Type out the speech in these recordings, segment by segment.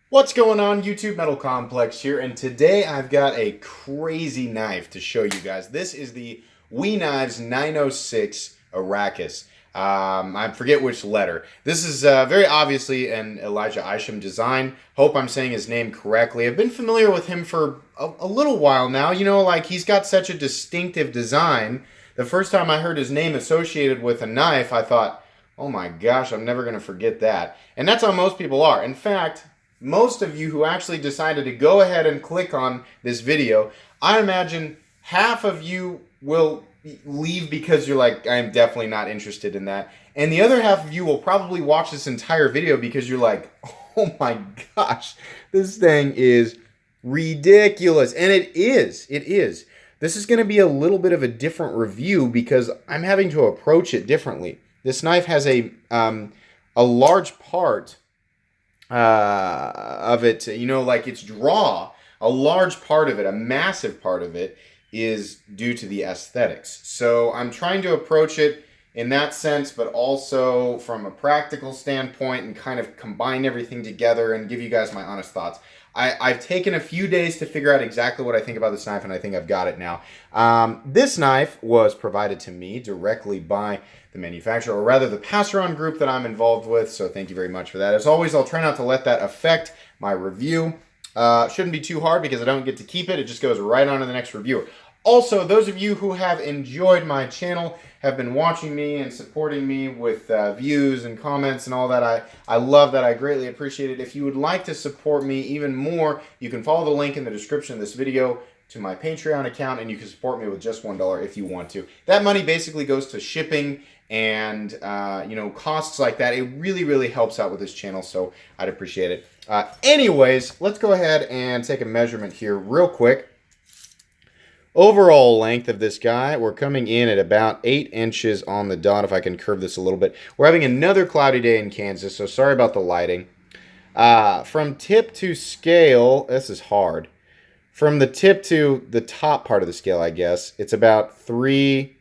What's going on, YouTube? Metal Complex here, and today I've got a crazy knife to show you guys. This is the We Knives 906 Arrakis. I forget which letter. This is very obviously an Elijah Isham design. Hope I'm saying his name correctly. I've been familiar with him for a little while now. You know, like he's got such a distinctive design. The first time I heard his name associated with a knife, I thought, oh my gosh, I'm never going to forget that. And that's how most people are. In fact, most of you who actually decided to go ahead and click on this video, I imagine half of you will leave because you're like, I'm definitely not interested in that. And the other half of you will probably watch this entire video because you're like, oh my gosh, this thing is ridiculous. And it is. It is. This is going to be a little bit of a different review because I'm having to approach it differently. This knife has a large part of it, you know, like its draw, a large part of it, a massive part of it, is due to the aesthetics. So I'm trying to approach it in that sense, but also from a practical standpoint and kind of combine everything together and give you guys my honest thoughts. I've taken a few days to figure out exactly what I think about this knife, and I think I've got it now. This knife was provided to me directly by the manufacturer, or rather the pass-around group that I'm involved with, so thank you very much for that. As always, I'll try not to let that affect my review. Shouldn't be too hard because I don't get to keep it. It just goes right on to the next reviewer. Also, those of you who have enjoyed my channel, have been watching me and supporting me with views and comments and all that, I love that. I greatly appreciate it. If you would like to support me even more, you can follow the link in the description of this video to my Patreon account, and you can support me with just $1 if you want to. That money basically goes to shipping and costs like that. It really helps out with this channel, so I'd appreciate it. Anyways, let's go ahead and take a measurement here real quick. Overall length of this guy, we're coming in at about 8 inches on the dot, if I can curve this a little bit. We're having another cloudy day in Kansas, so sorry about the lighting. From tip to scale, this is hard. From the tip to the top part of the scale, I guess, it's about 3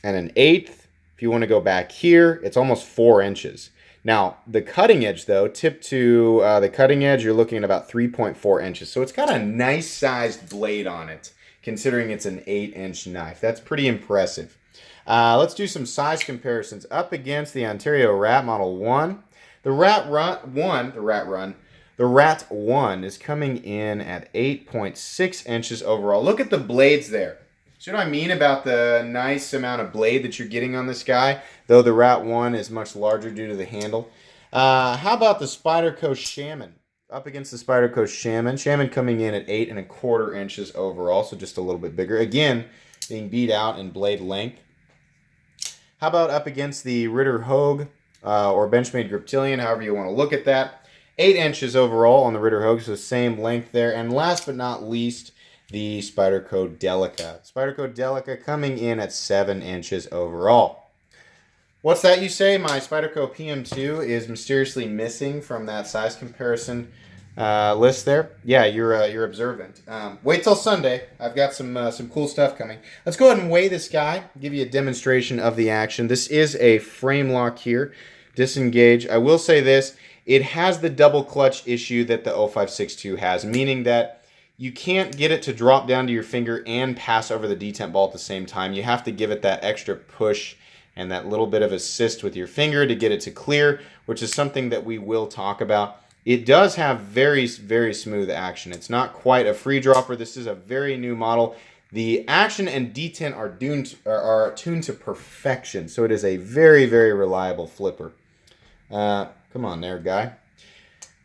1/8. If you want to go back here, it's almost 4 inches. Now, the cutting edge, though, tip to the cutting edge, you're looking at about 3.4 inches. So it's got a nice sized blade on it, considering it's an 8-inch knife. That's pretty impressive. Let's do some size comparisons up against the Ontario Rat Model 1. The Rat 1 is coming in at 8.6 inches overall. Look at the blades there. See what I mean about the nice amount of blade that you're getting on this guy, though the Rat 1 is much larger due to the handle. How about the Spyderco Shaman? Up against the Spyderco Shaman. Shaman coming in at 8.25 inches overall, so just a little bit bigger. Again, being beat out in blade length. How about up against the Ritter Hogue or Benchmade Griptilian, however you want to look at that. 8 inches overall on the Ritter Hogue, so same length there. And last but not least, the Spyderco Delica. Spyderco Delica coming in at 7 inches overall. What's that you say? My Spyderco PM2 is mysteriously missing from that size comparison list there. Yeah, you're observant. Wait till Sunday. I've got some cool stuff coming. Let's go ahead and weigh this guy. Give you a demonstration of the action. This is a frame lock here. Disengage. I will say this. It has the double clutch issue that the 0562 has, meaning that you can't get it to drop down to your finger and pass over the detent ball at the same time. You have to give it that extra push and that little bit of assist with your finger to get it to clear, which is something that we will talk about. It does have very smooth action. It's not quite a free dropper. This is a very new model. The action and detent are tuned to perfection, so it is a very reliable flipper. Come on there, guy.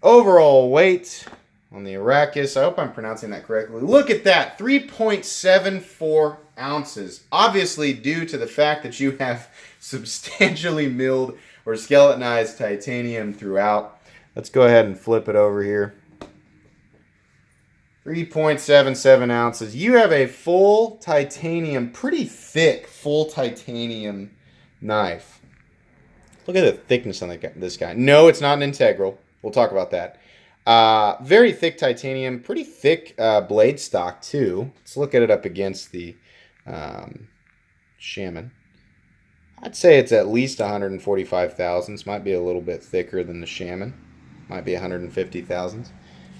Overall weight on the Arrakis, I hope I'm pronouncing that correctly. Look at that, 3.74 ounces. Obviously due to the fact that you have substantially milled or skeletonized titanium throughout. Let's go ahead and flip it over here. 3.77 ounces. You have a full titanium, pretty thick full titanium knife. Look at the thickness on this guy. No, it's not an integral. We'll talk about that. Very thick titanium, pretty thick blade stock too. Let's look at it up against the Shaman. I'd say it's at least 145 thousandths. Might be a little bit thicker than the Shaman. Might be 150,000.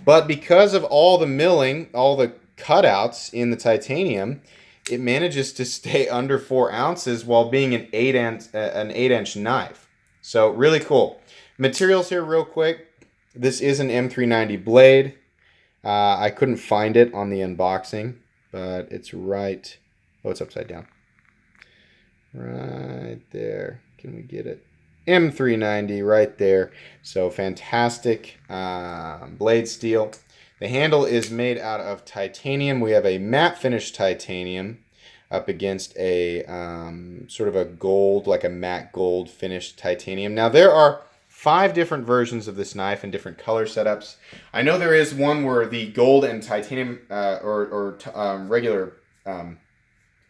But because of all the milling, all the cutouts in the titanium, it manages to stay under 4 ounces while being an 8-inch knife. So really cool. Materials here real quick. This is an M390 blade. I couldn't find it on the unboxing, but it's right. Oh, it's upside down. Right there. Can we get it? M390 right there. So fantastic blade steel. The handle is made out of titanium. We have a matte finish titanium up against a sort of a gold, like a matte gold finished titanium. Now there are 5 different versions of this knife in different color setups. I know there is one where the gold and titanium regular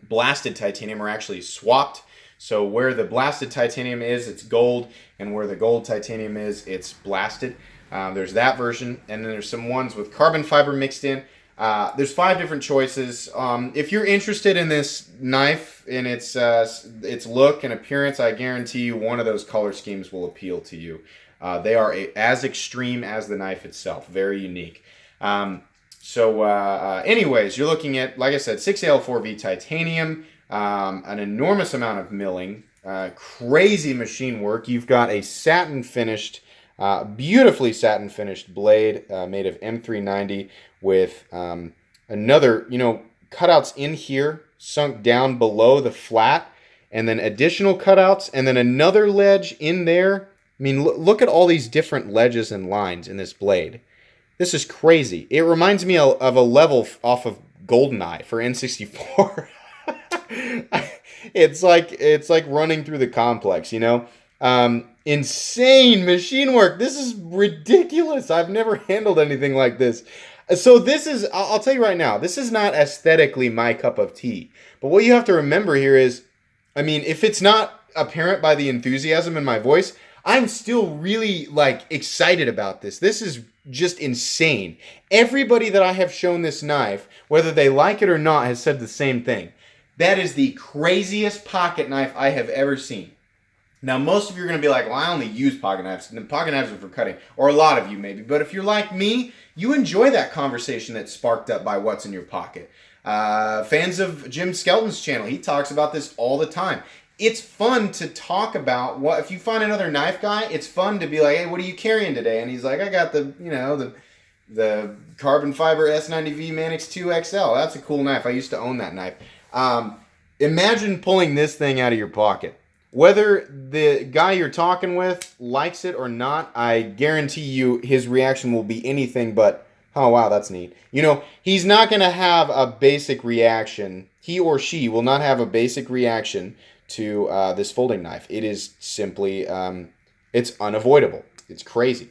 blasted titanium are actually swapped. So where the blasted titanium is, it's gold, and where the gold titanium is, it's blasted. There's that version, and then there's some ones with carbon fiber mixed in. There's 5 different choices. If you're interested in this knife, in its look and appearance, I guarantee you one of those color schemes will appeal to you. They are as extreme as the knife itself. Very unique. Anyways, you're looking at, like I said, 6AL4V titanium, an enormous amount of milling, crazy machine work. You've got a satin finished, beautifully satin finished blade made of M390 with another, cutouts in here sunk down below the flat, and then additional cutouts, and then another ledge in there. I mean, look at all these different ledges and lines in this blade. This is crazy. It reminds me of a level off of GoldenEye for N64. It's like running through the complex, insane machine work. This is ridiculous. I've never handled anything like this. So this is, I'll tell you right now, this is not aesthetically my cup of tea. But what you have to remember here is, I mean, if it's not apparent by the enthusiasm in my voice, I'm still really excited about this. This is just insane. Everybody that I have shown this knife, whether they like it or not, has said the same thing. That is the craziest pocket knife I have ever seen. Now, most of you are going to be like, well, I only use pocket knives. And pocket knives are for cutting. Or a lot of you maybe. But if you're like me, you enjoy that conversation that's sparked up by what's in your pocket. Fans of Jim Skelton's channel, he talks about this all the time. It's fun to talk about what, if you find another knife guy, it's fun to be like, hey, what are you carrying today? And he's like, I got the carbon fiber S90V Manix 2XL. That's a cool knife. I used to own that knife. Imagine pulling this thing out of your pocket. Whether the guy you're talking with likes it or not, I guarantee you his reaction will be anything but, oh, wow, that's neat. He's not going to have a basic reaction. He or she will not have a basic reaction to this folding knife. It is simply, it's unavoidable. It's crazy.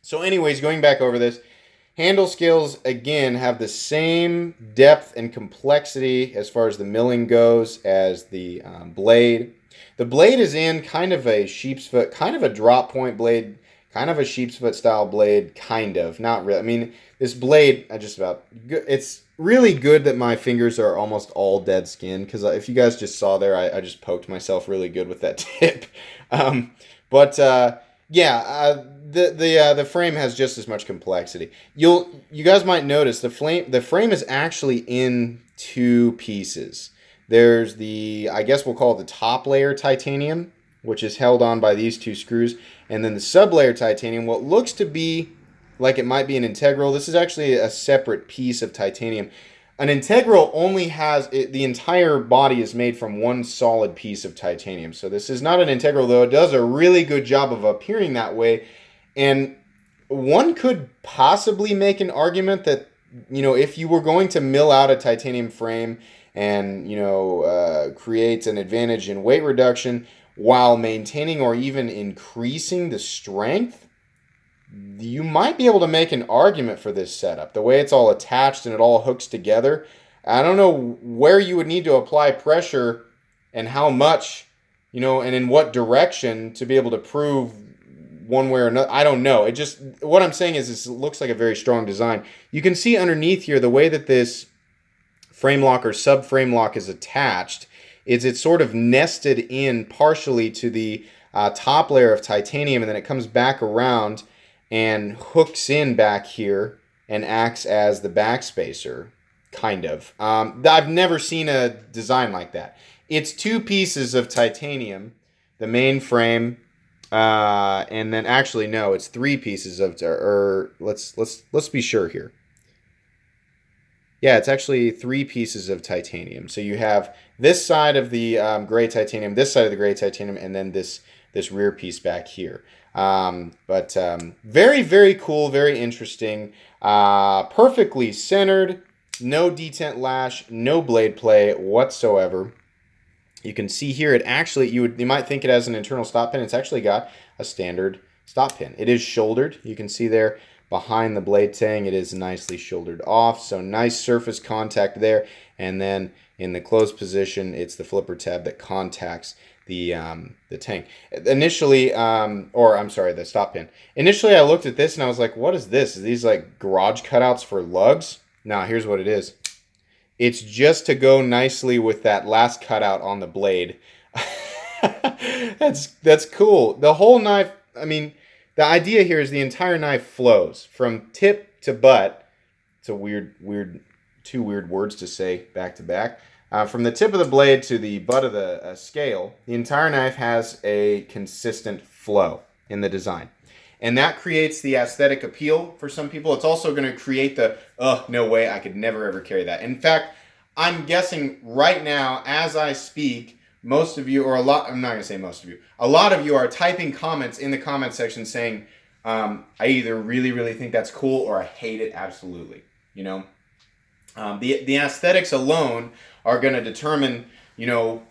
So anyways, going back over this, handle scales, again, have the same depth and complexity as far as the milling goes as the blade. The blade is in kind of a sheep's foot, kind of a drop point blade, kind of a sheep's foot style blade, kind of. Not really. I mean, this blade, it's really good that my fingers are almost all dead skin, because if you guys just saw there, I just poked myself really good with that tip. The frame has just as much complexity. You guys might notice the frame is actually in 2 pieces. There's I guess we'll call it the top layer titanium, which is held on by these 2 screws, and then the sub-layer titanium, what looks to be like it might be an integral. This is actually a separate piece of titanium. An integral only has, the entire body is made from one solid piece of titanium. So this is not an integral, though it does a really good job of appearing that way. And one could possibly make an argument that, if you were going to mill out a titanium frame and, create an advantage in weight reduction while maintaining or even increasing the strength, you might be able to make an argument for this setup. The way it's all attached and it all hooks together, I don't know where you would need to apply pressure and how much, and in what direction to be able to prove one way or another. I don't know. What I'm saying is it looks like a very strong design. You can see underneath here the way that this frame lock or sub-frame lock is attached is it's sort of nested in partially to the top layer of titanium, and then it comes back around and hooks in back here and acts as the backspacer, kind of. I've never seen a design like that. It's two pieces of titanium, the main frame, and then actually no, it's three pieces of, or let's be sure here. Yeah, it's actually three pieces of titanium. So you have this side of the gray titanium, this side of the gray titanium, and then this rear piece back here. But very, very cool, very interesting. Perfectly centered, no detent lash, no blade play whatsoever. You can see here, it actually, you might think it has an internal stop pin. It's actually got a standard stop pin. It is shouldered. You can see there behind the blade tang, it is nicely shouldered off. So nice surface contact there. And then in the closed position, it's the flipper tab that contacts the tang. Initially, the stop pin. Initially, I looked at this and I was like, what is this? Are these like garage cutouts for lugs? Now, here's what it is. It's just to go nicely with that last cutout on the blade. That's cool. The whole knife, I mean, the idea here is the entire knife flows from tip to butt. It's a two weird words to say back to back. From the tip of the blade to the butt of the scale, the entire knife has a consistent flow in the design. And that creates the aesthetic appeal for some people. It's also going to create the, oh, no way, I could never ever carry that. In fact, I'm guessing right now, as I speak, most of you, or I'm not going to say most of you, a lot of you are typing comments in the comment section saying, I either really, really think that's cool or I hate it absolutely. You know, the aesthetics alone are going to determine, you know,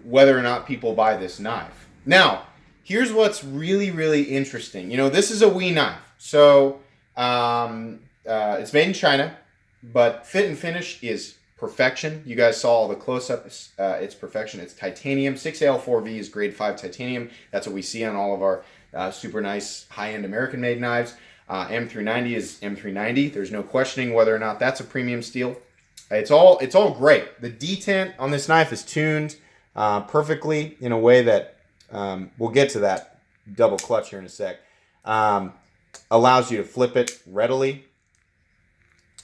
whether or not people buy this knife. Now, here's what's really, really interesting. You know, this is a WE knife. So it's made in China, but fit and finish is perfection. You guys saw all the close-ups. It's perfection. It's titanium. 6AL4V is grade 5 titanium. That's what we see on all of our super nice high-end American-made knives. M390 is M390. There's no questioning whether or not that's a premium steel. It's all great. The detent on this knife is tuned perfectly in a way that we'll get to that double clutch here in a sec. Allows you to flip it readily.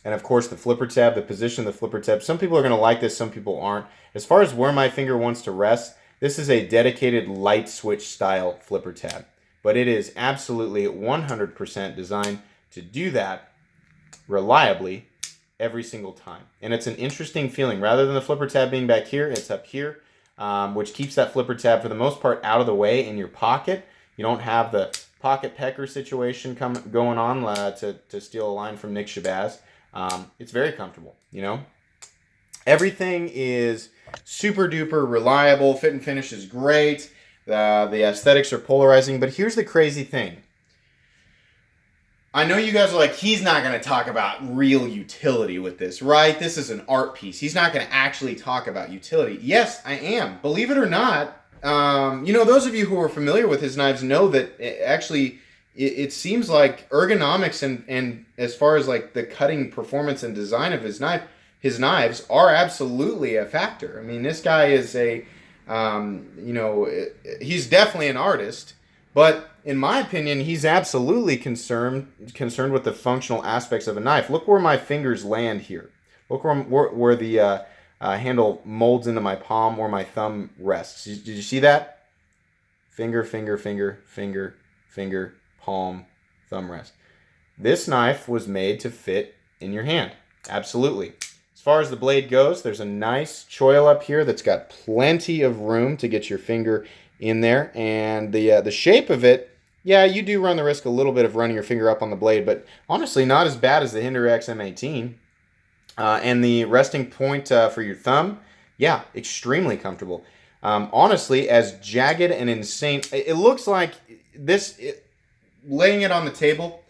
And of course the flipper tab, the position of the flipper tab. Some people are going to like this, some people aren't. As far as where my finger wants to rest, this is a dedicated light switch style flipper tab. But it is absolutely 100% designed to do that reliably every single time. And it's an interesting feeling. Rather than the flipper tab being back here, it's up here. Which keeps that flipper tab for the most part out of the way in your pocket. You don't have the pocket pecker situation going on to steal a line from Nick Shabazz. It's very comfortable, you know. Everything is super duper reliable. Fit and finish is great. The aesthetics are polarizing. But here's the crazy thing. I know you guys are like, he's not going to talk about real utility with this, right? This is an art piece. He's not going to actually talk about utility. Yes, I am. Believe it or not, you know, those of you who are familiar with his knives know that it seems like ergonomics and as far as like the cutting performance and design of his knives are absolutely a factor. I mean, this guy is you know, he's definitely an artist, but in my opinion, he's absolutely concerned with the functional aspects of a knife. Look where my fingers land here. Look where the handle molds into my palm, where my thumb rests. Did you see that? Finger, finger, finger, finger, finger, palm, thumb rest. This knife was made to fit in your hand. Absolutely. As far as the blade goes, there's a nice choil up here that's got plenty of room to get your finger in there. And the shape of it, yeah, you do run the risk a little bit of running your finger up on the blade, but honestly not as bad as the Hinder XM18. And the resting point for your thumb, yeah, extremely comfortable. Honestly, as jagged and insane, it looks like this, laying it on the table,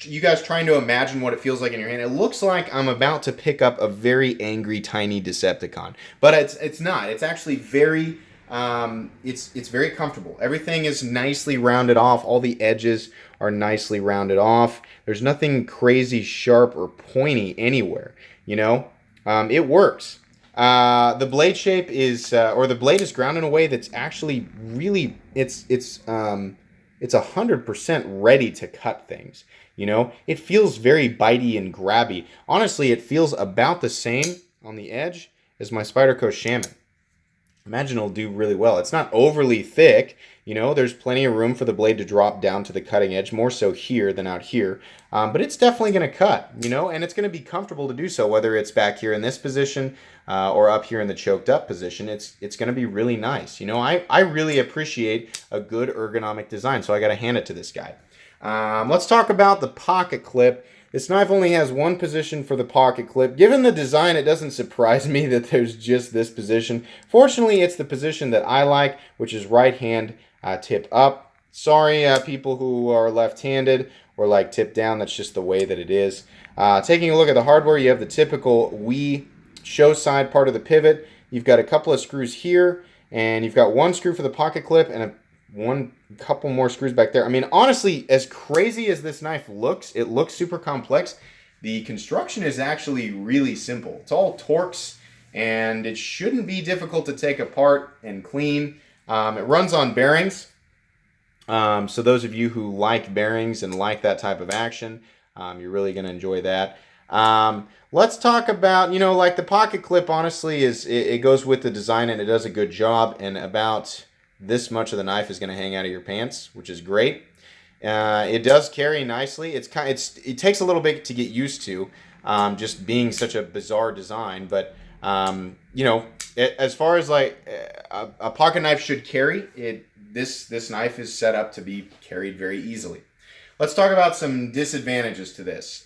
you guys trying to imagine what it feels like in your hand, it looks like I'm about to pick up a very angry, tiny Decepticon. But it's not. It's actually very... it's very comfortable. Everything is nicely rounded off. All the edges are nicely rounded off. There's nothing crazy sharp or pointy anywhere, you know. It works. The blade shape is, or the blade is ground in a way that's actually really, it's it's 100% ready to cut things. It feels very bitey and grabby. Honestly, it feels about the same on the edge as my Spyderco Shaman. Imagine it'll do really well. It's not overly thick. There's plenty of room for the blade to drop down to the cutting edge, more so here than out here. But it's definitely going to cut, and it's going to be comfortable to do so, whether it's back here in this position or up here in the choked up position. It's going to be really nice. I really appreciate a good ergonomic design, so I got to hand it to this guy. Let's talk about the pocket clip. This knife only has one position for the pocket clip. Given the design, it doesn't surprise me that there's just this position. Fortunately, it's the position that I like, which is right hand tip up. Sorry, people who are left-handed or like tip down. That's just the way that it is. Taking a look at the hardware, you have the typical Wii show side part of the pivot. You've got a couple of screws here, and you've got one screw for the pocket clip and one couple more screws back there. I mean, honestly, as crazy as this knife looks, it looks super complex. The construction is actually really simple. It's all Torx, and it shouldn't be difficult to take apart and clean. It runs on bearings. So those of you who like bearings and like that type of action, you're really going to enjoy that. Let's talk about, like the pocket clip, honestly, it goes with the design and it does a good job, and about this much of the knife is going to hang out of your pants, which is great. It does carry nicely. It takes a little bit to get used to, just being such a bizarre design. But as far as like a pocket knife should carry, this knife is set up to be carried very easily. Let's talk about some disadvantages to this.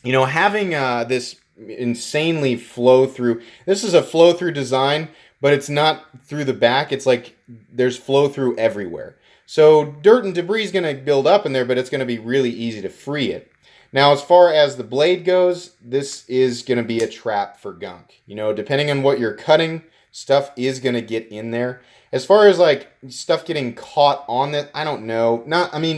Having this insanely flow through. This is a flow through design, but it's not through the back. It's like there's flow through everywhere. So dirt and debris is going to build up in there, but it's going to be really easy to free it. Now, as far as the blade goes, this is going to be a trap for gunk. Depending on what you're cutting, stuff is going to get in there. As far as like stuff getting caught on it, I don't know.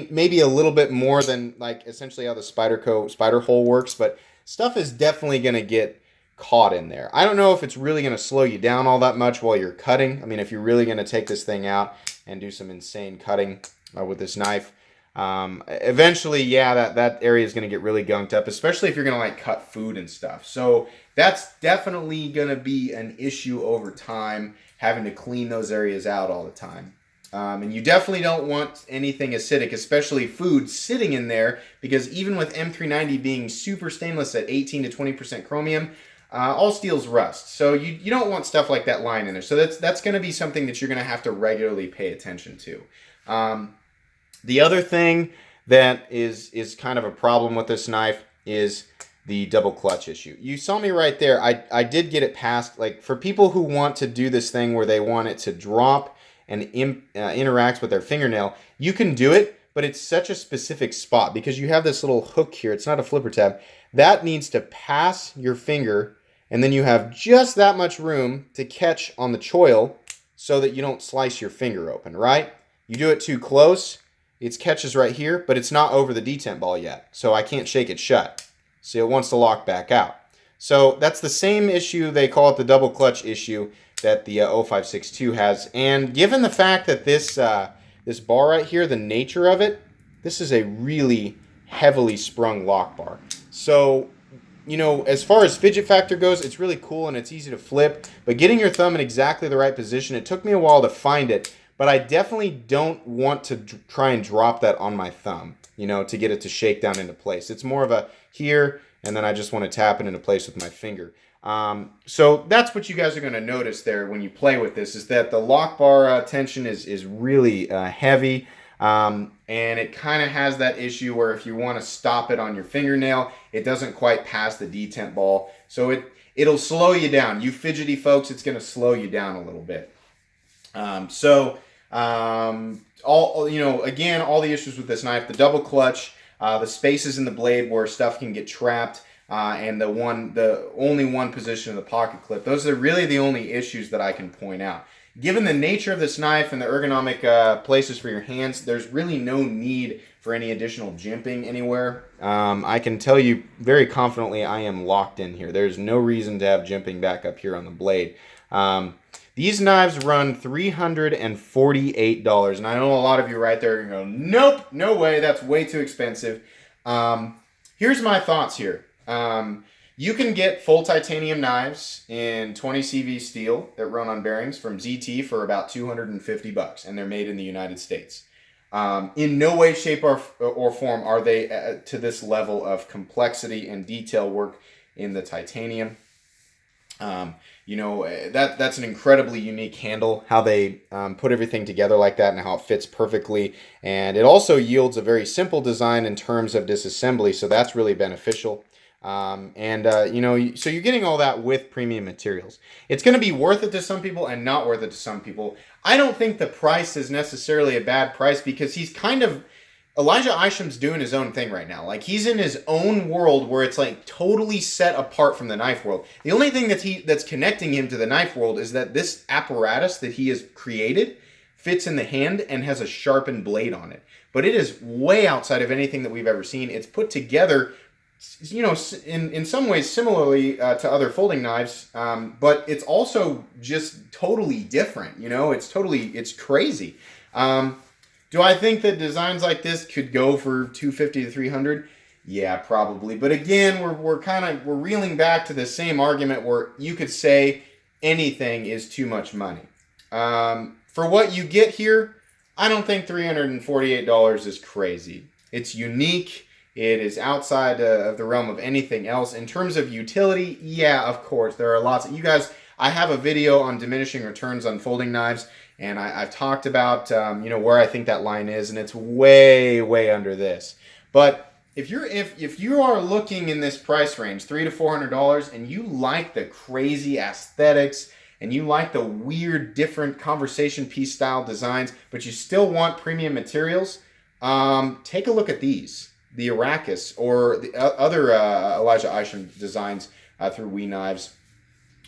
Maybe a little bit more than like essentially how the spider hole works, but stuff is definitely going to get caught in there. I don't know if it's really going to slow you down all that much while you're cutting. If you're really going to take this thing out and do some insane cutting with this knife, eventually, yeah, that area is going to get really gunked up, especially if you're going to like cut food and stuff. So that's definitely going to be an issue over time, having to clean those areas out all the time. And you definitely don't want anything acidic, especially food, sitting in there, because even with M390 being super stainless at 18 to 20% chromium, all steels rust. So you don't want stuff like that lying in there. So that's going to be something that you're going to have to regularly pay attention to. The other thing that is kind of a problem with this knife is the double clutch issue. You saw me right there. I did get it past. Like, for people who want to do this thing where they want it to drop and interacts with their fingernail, you can do it, but it's such a specific spot because you have this little hook here. It's not a flipper tab. That needs to pass your finger, and then you have just that much room to catch on the choil so that you don't slice your finger open, right? You do it too close, it catches right here, but it's not over the detent ball yet, so I can't shake it shut. So it wants to lock back out. So that's the same issue, they call it the double clutch issue, that the 0562 has. And given the fact that this bar right here, the nature of it, this is a really heavily sprung lock bar. So, as far as fidget factor goes, it's really cool and it's easy to flip. But getting your thumb in exactly the right position, it took me a while to find it. But I definitely don't want to try and drop that on my thumb, to get it to shake down into place. It's more of a here, and then I just want to tap it into place with my finger. So that's what you guys are going to notice there when you play with this, is that the lock bar tension is really heavy. And it kind of has that issue where if you want to stop it on your fingernail, it doesn't quite pass the detent ball. So it'll slow you down. You fidgety folks, it's going to slow you down a little bit. Again, all the issues with this knife, the double clutch, the spaces in the blade where stuff can get trapped, and the only one position of the pocket clip. Those are really the only issues that I can point out. Given the nature of this knife and the ergonomic places for your hands, there's really no need for any additional jimping anywhere. I can tell you very confidently I am locked in here. There's no reason to have jimping back up here on the blade. These knives run $348. And I know a lot of you right there are going to go, nope, no way, that's way too expensive. Here's my thoughts here. You can get full titanium knives in 20 CV steel that run on bearings from ZT for about $250, and they're made in the United States. In no way, shape, or form are they to this level of complexity and detail work in the titanium. That's an incredibly unique handle, how they put everything together like that and how it fits perfectly. And it also yields a very simple design in terms of disassembly, so that's really beneficial. So you're getting all that with premium materials. It's going to be worth it to some people and not worth it to some people. I don't think the price is necessarily a bad price because Elijah Isham's doing his own thing right now. Like, he's in his own world where it's like totally set apart from the knife world. The only thing that's connecting him to the knife world is that this apparatus that he has created fits in the hand and has a sharpened blade on it. But it is way outside of anything that we've ever seen. It's put together, in some ways similarly to other folding knives, but it's also just totally different. It's crazy. Do I think that designs like this could go for $250 to $300? Yeah, probably. But again, we're reeling back to the same argument where you could say anything is too much money. For what you get here, I don't think $348 is crazy. It's unique. It is outside of the realm of anything else. In terms of utility, yeah, of course. There are lots. You guys, I have a video on diminishing returns on folding knives, and I've talked about where I think that line is, and it's way, way under this. But if you are looking in this price range, $300 to $400, and you like the crazy aesthetics, and you like the weird, different conversation piece style designs, but you still want premium materials, take a look at these. The Arrakis or the other Elijah Isham designs through We Knives,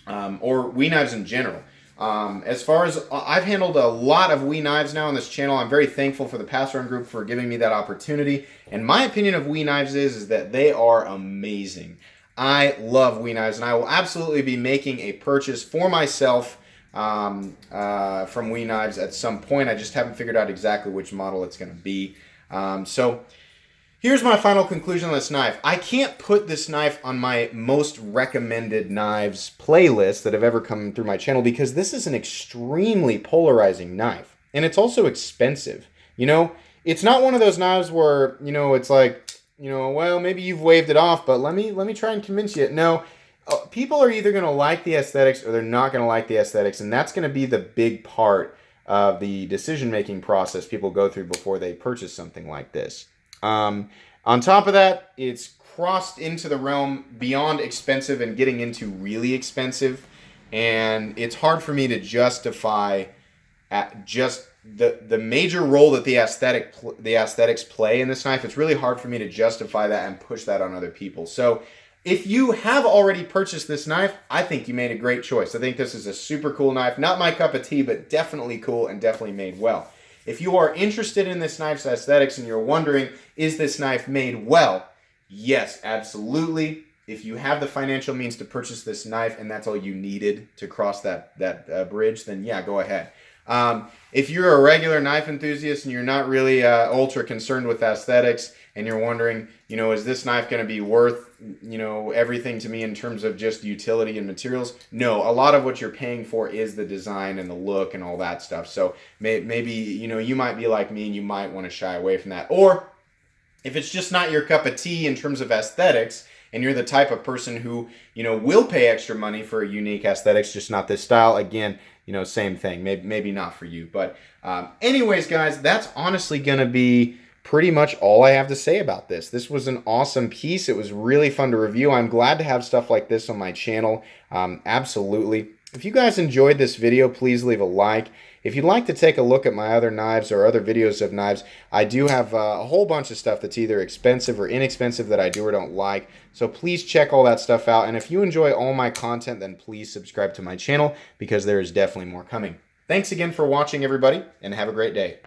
or We Knives in general. As far as I've handled a lot of We Knives now on this channel, I'm very thankful for the Pass Run group for giving me that opportunity. And my opinion of We Knives is that they are amazing. I love We Knives, and I will absolutely be making a purchase for myself from We Knives at some point. I just haven't figured out exactly which model it's going to be. So here's my final conclusion on this knife. I can't put this knife on my most recommended knives playlist that have ever come through my channel because this is an extremely polarizing knife. And it's also expensive. It's not one of those knives where, it's like, well, maybe you've waved it off, but let me try and convince you. No, people are either going to like the aesthetics or they're not going to like the aesthetics. And that's going to be the big part of the decision-making process people go through before they purchase something like this. On top of that, it's crossed into the realm beyond expensive and getting into really expensive, and it's hard for me to justify just the major role that the aesthetics play in this knife. It's really hard for me to justify that and push that on other people. So if you have already purchased this knife, I think you made a great choice. I think this is a super cool knife. Not my cup of tea, but definitely cool and definitely made well. If you are interested in this knife's aesthetics and you're wondering, is this knife made well? Yes, absolutely. If you have the financial means to purchase this knife and that's all you needed to cross that bridge, then yeah, go ahead. If you're a regular knife enthusiast and you're not really ultra concerned with aesthetics and you're wondering, is this knife going to be worth, everything to me in terms of just utility and materials? No, a lot of what you're paying for is the design and the look and all that stuff. So maybe, you might be like me and you might want to shy away from that. Or if it's just not your cup of tea in terms of aesthetics, and you're the type of person who, will pay extra money for a unique aesthetics, just not this style, again, same thing. Maybe not for you. But anyways, guys, that's honestly going to be pretty much all I have to say about this. This was an awesome piece. It was really fun to review. I'm glad to have stuff like this on my channel. Absolutely. If you guys enjoyed this video, please leave a like. If you'd like to take a look at my other knives or other videos of knives, I do have a whole bunch of stuff that's either expensive or inexpensive that I do or don't like. So please check all that stuff out. And if you enjoy all my content, then please subscribe to my channel because there is definitely more coming. Thanks again for watching, everybody, and have a great day.